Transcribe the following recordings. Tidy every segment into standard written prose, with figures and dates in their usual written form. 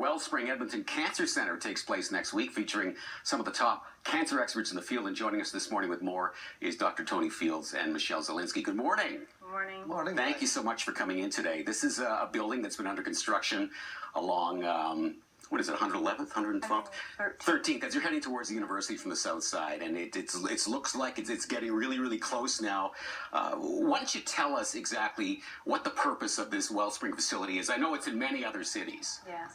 Wellspring Edmonton Cancer Centre takes place next week, featuring some of the top cancer experts in the field. And joining us this morning with more is Dr. Tony Fields and Michele Zielinski. Good morning. Morning. Morning. Thank you so much for coming in today. This is a building that's been under construction along, what is it, 111th, 112th? 13th, as you're heading towards the university from the south side. And it looks like it's getting really, really close now. Why don't you tell us exactly what the purpose of this Wellspring facility is? I know it's in many other cities. Yes.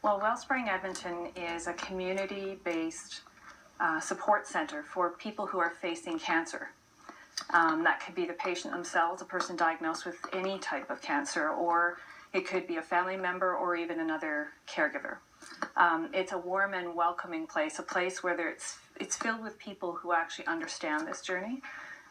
Well, Wellspring Edmonton is a community-based support center for people who are facing cancer. That could be the patient themselves, a person diagnosed with any type of cancer, or it could be a family member or even another caregiver. It's a warm and welcoming place, a place where it's filled with people who actually understand this journey.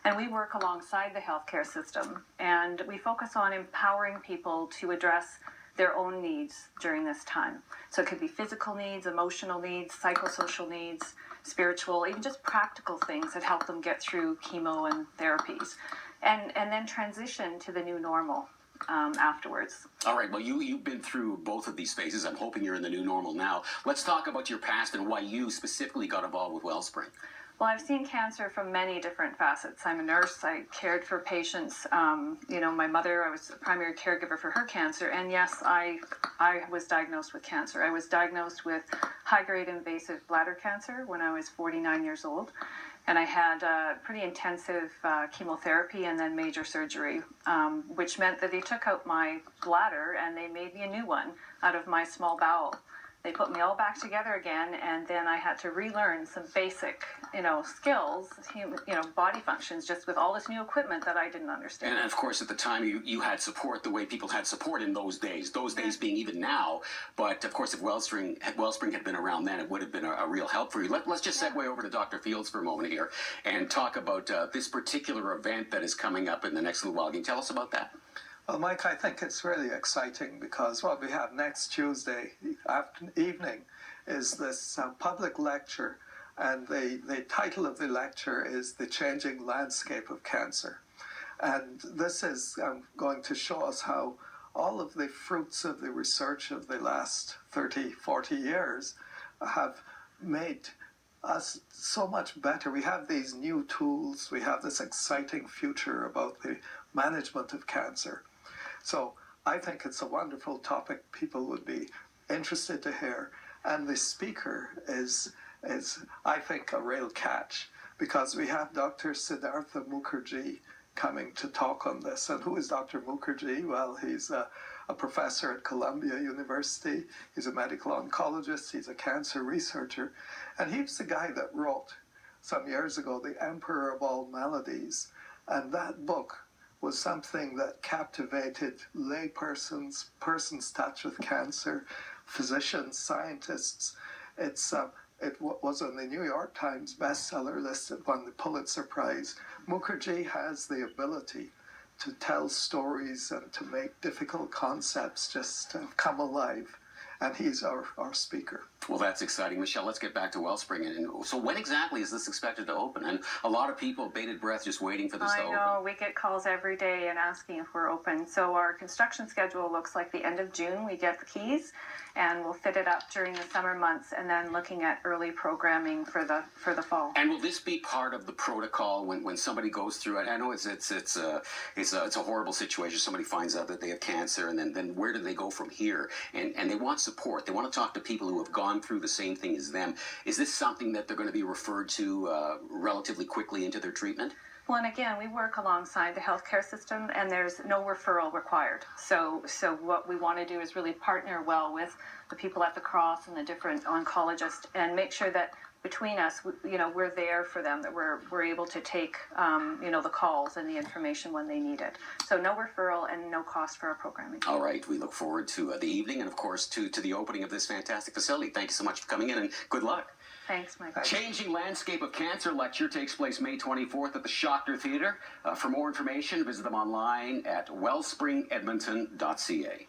And we work alongside the healthcare system, and we focus on empowering people to address their own needs during this time. So it could be physical needs, emotional needs, psychosocial needs, spiritual, even just practical things that help them get through chemo and therapies, and then transition to the new normal afterwards. All right, well, you've been through both of these phases. I'm hoping you're in the new normal now. Let's talk about your past and why you specifically got involved with Wellspring. Well, I've seen cancer from many different facets. I'm a nurse. I cared for patients. My mother, I was a primary caregiver for her cancer. And yes, I was diagnosed with cancer. I was diagnosed with high-grade invasive bladder cancer when I was 49 years old. And I had pretty intensive chemotherapy and then major surgery, which meant that they took out my bladder and they made me a new one out of my small bowel. They put me all back together again, and then I had to relearn some basic, skills, body functions, just with all this new equipment that I didn't understand. And of course, at the time, you had support the way people had support in those days being even now. But of course, if Wellspring had been around then, it would have been a real help for you. Let's just segue over to Dr. Fields for a moment here and talk about this particular event that is coming up in the next little while. Can you tell us about that? Well, Mike, I think it's really exciting because what we have next Tuesday evening is this public lecture, and the title of the lecture is The Changing Landscape of Cancer. And this is going to show us how all of the fruits of the research of the last 30, 40 years have made us so much better. We have these new tools. We have this exciting future about the management of cancer. So I think it's a wonderful topic people would be interested to hear. And the speaker is I think, a real catch, because we have Dr. Siddhartha Mukherjee coming to talk on this. And who is Dr. Mukherjee? Well, he's a professor at Columbia University. He's a medical oncologist. He's a cancer researcher. And he was the guy that wrote, some years ago, The Emperor of All Maladies. And that book was something that captivated laypersons, persons touched with cancer, physicians, scientists. It was on the New York Times bestseller list. It won the Pulitzer Prize. Mukherjee has the ability to tell stories and to make difficult concepts just come alive. And he's our speaker. Well, that's exciting. Michele, let's get back to Wellspring. And so when exactly is this expected to open? And a lot of people, bated breath, just waiting for this to open. I know. We get calls every day and asking if we're open. So our construction schedule looks like the end of June. We get the keys, and we'll fit it up during the summer months, and then looking at early programming for the fall. And will this be part of the protocol when somebody goes through it? I know it's a horrible situation. Somebody finds out that they have cancer, and then where do they go from here? And they want support. They want to talk to people who have gone through the same thing as them. Is this something that they're going to be referred to relatively quickly into their treatment? Well, and again, we work alongside the healthcare system, and there's no referral required. So what we want to do is really partner well with the people at the Cross and the different oncologists, and make sure that between us, we're there for them, that we're able to take, the calls and the information when they need it. So no referral and no cost for our programming. All right. We look forward to the evening and, of course, to the opening of this fantastic facility. Thank you so much for coming in, and good luck. Thanks, Mike. Changing Landscape of Cancer lecture takes place May 24th at the Schachter Theatre. For more information, visit them online at wellspringedmonton.ca.